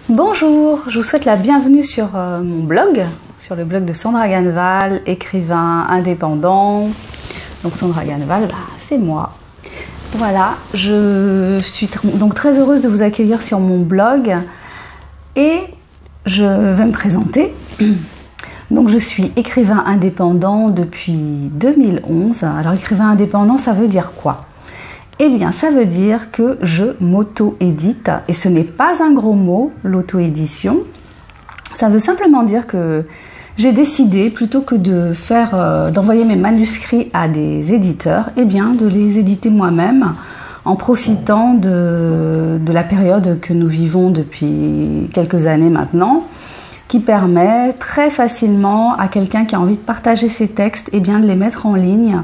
Bonjour, je vous souhaite la bienvenue sur mon blog, sur le blog de Sandra Ganneval, écrivain indépendant. Donc Sandra Ganneval, c'est moi. Voilà, je suis donc très heureuse de vous accueillir sur mon blog et je vais me présenter. Donc je suis écrivain indépendant depuis 2011. Alors écrivain indépendant, ça veut dire quoi ? Eh bien, ça veut dire que je m'auto-édite, et ce n'est pas un gros mot, l'auto-édition. Ça veut simplement dire que j'ai décidé, plutôt que de d'envoyer mes manuscrits à des éditeurs, eh bien, de les éditer moi-même, en profitant de la période que nous vivons depuis quelques années maintenant, qui permet très facilement à quelqu'un qui a envie de partager ses textes, eh bien, de les mettre en ligne,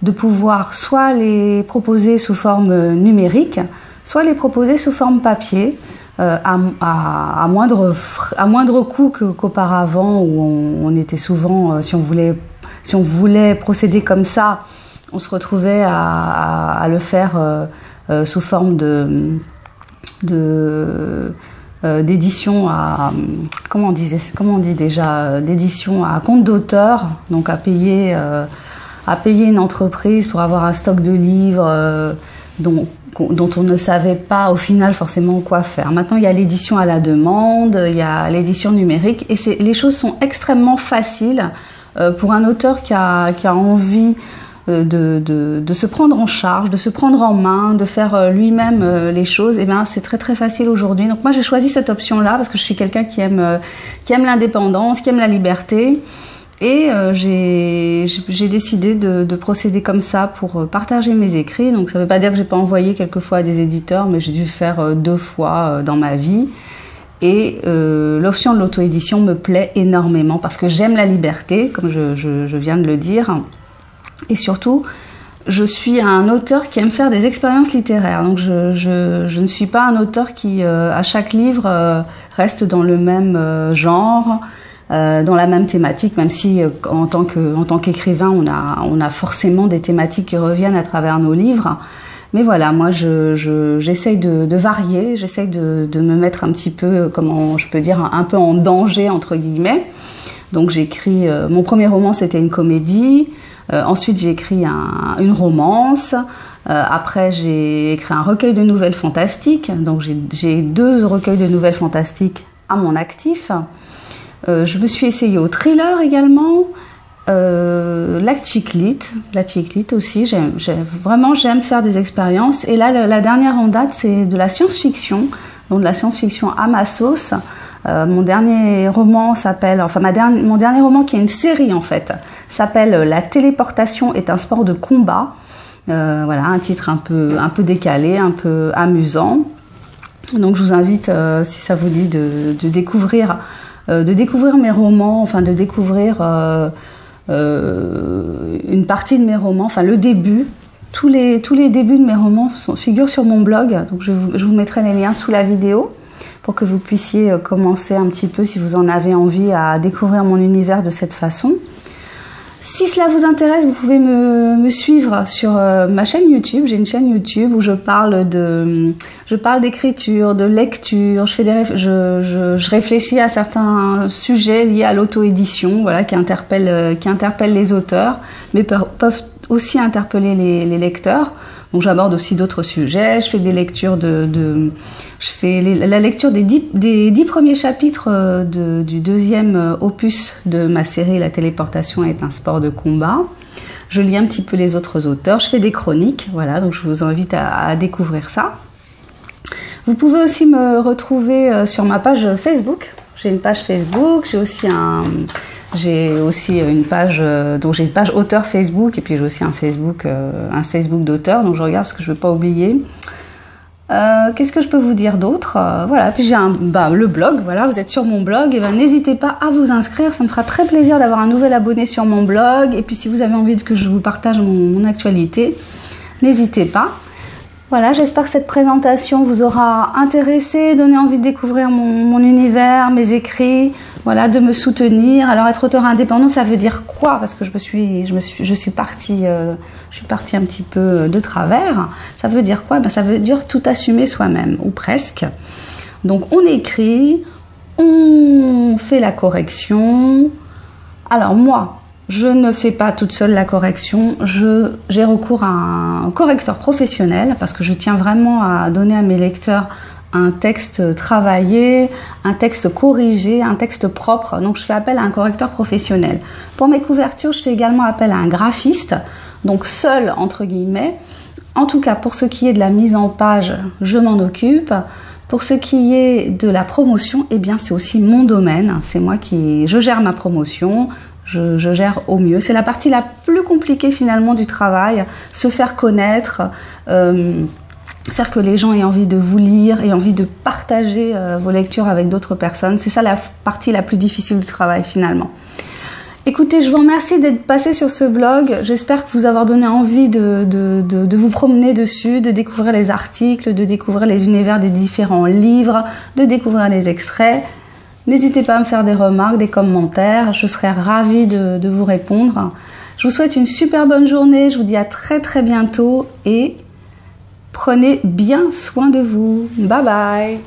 de pouvoir soit les proposer sous forme numérique, soit les proposer sous forme papier, à moindre coût qu'auparavant, où on était souvent, si on voulait procéder comme ça, on se retrouvait à le faire sous forme d'édition à comment on dit déjà, d'édition à compte d'auteur, donc à payer une entreprise pour avoir un stock de livres dont on ne savait pas au final forcément quoi faire. Maintenant, il y a l'édition à la demande, il y a l'édition numérique, et les choses sont extrêmement faciles pour un auteur qui a envie de se prendre en charge, de se prendre en main, de faire lui-même les choses. Et bien, c'est très très facile aujourd'hui. Donc moi, j'ai choisi cette option-là parce que je suis quelqu'un qui aime l'indépendance, qui aime la liberté. Et j'ai décidé de procéder comme ça pour partager mes écrits. Donc ça ne veut pas dire que j'ai pas envoyé quelquefois à des éditeurs, mais j'ai dû faire 2 fois dans ma vie. Et l'option de l'auto-édition me plaît énormément parce que j'aime la liberté, comme je viens de le dire. Et surtout, je suis un auteur qui aime faire des expériences littéraires. Donc je ne suis pas un auteur qui, à chaque livre, reste dans le même genre, dans la même thématique, même si en tant qu'écrivain, on a forcément des thématiques qui reviennent à travers nos livres. Mais voilà, moi j'essaye de varier, j'essaye de me mettre un petit peu, comment je peux dire, un peu en danger entre guillemets. Donc j'écris, mon premier roman c'était une comédie, ensuite j'ai écrit une romance, après j'ai écrit un recueil de nouvelles fantastiques, donc j'ai 2 recueils de nouvelles fantastiques à mon actif. Je me suis essayée au thriller également, la chick lit aussi. J'aime faire des expériences. Et là, la dernière en date, c'est de la science-fiction, donc de la science-fiction à ma sauce. Mon dernier roman mon dernier roman qui est une série en fait, s'appelle La téléportation est un sport de combat. Voilà, un titre un peu décalé, un peu amusant. Donc je vous invite, si ça vous dit, de découvrir mes romans, enfin de découvrir une partie de mes romans, enfin le début. Tous les débuts de mes romans figurent sur mon blog, donc je vous mettrai les liens sous la vidéo pour que vous puissiez commencer un petit peu, si vous en avez envie, à découvrir mon univers de cette façon. Si cela vous intéresse, vous pouvez me suivre sur ma chaîne YouTube. J'ai une chaîne YouTube où je parle d'écriture, de lecture. Je réfléchis à certains sujets liés à l'auto-édition, voilà, qui interpellent les auteurs, mais peuvent aussi interpeller les lecteurs. Donc j'aborde aussi d'autres sujets. Je fais des lectures la lecture des 10 premiers chapitres du 2e opus de ma série La téléportation est un sport de combat. Je lis un petit peu les autres auteurs. Je fais des chroniques, voilà, donc je vous invite à découvrir ça. Vous pouvez aussi me retrouver sur ma page Facebook. J'ai une page Facebook, j'ai aussi une page, donc j'ai une page auteur Facebook, et puis j'ai aussi un Facebook d'auteur, donc je regarde parce que je ne veux pas oublier. Qu'est-ce que je peux vous dire d'autre ? Voilà, puis j'ai le blog, voilà, vous êtes sur mon blog, et n'hésitez pas à vous inscrire, ça me fera très plaisir d'avoir un nouvel abonné sur mon blog, et puis si vous avez envie que je vous partage mon actualité, n'hésitez pas. Voilà, j'espère que cette présentation vous aura intéressé, donné envie de découvrir mon univers, mes écrits, voilà, de me soutenir. Alors être auteur indépendant, ça veut dire quoi? Parce que je suis partie un petit peu de travers. Ça veut dire quoi? Ça veut dire tout assumer soi-même, ou presque. Donc on écrit, on fait la correction. Alors moi, je ne fais pas toute seule la correction, j'ai recours à un correcteur professionnel parce que je tiens vraiment à donner à mes lecteurs un texte travaillé, un texte corrigé, un texte propre. Donc je fais appel à un correcteur professionnel. Pour mes couvertures, je fais également appel à un graphiste, donc seul entre guillemets. En tout cas, pour ce qui est de la mise en page, je m'en occupe. Pour ce qui est de la promotion, eh bien c'est aussi mon domaine. C'est moi je gère ma promotion. Je gère au mieux. C'est la partie la plus compliquée finalement du travail, se faire connaître, faire que les gens aient envie de vous lire, aient envie de partager vos lectures avec d'autres personnes. C'est ça la partie la plus difficile du travail finalement. Écoutez, je vous remercie d'être passé sur ce blog. J'espère que vous avoir donné envie de vous promener dessus, de découvrir les articles, de découvrir les univers des différents livres, de découvrir les extraits. N'hésitez pas à me faire des remarques, des commentaires. Je serai ravie de vous répondre. Je vous souhaite une super bonne journée. Je vous dis à très très bientôt et prenez bien soin de vous. Bye bye.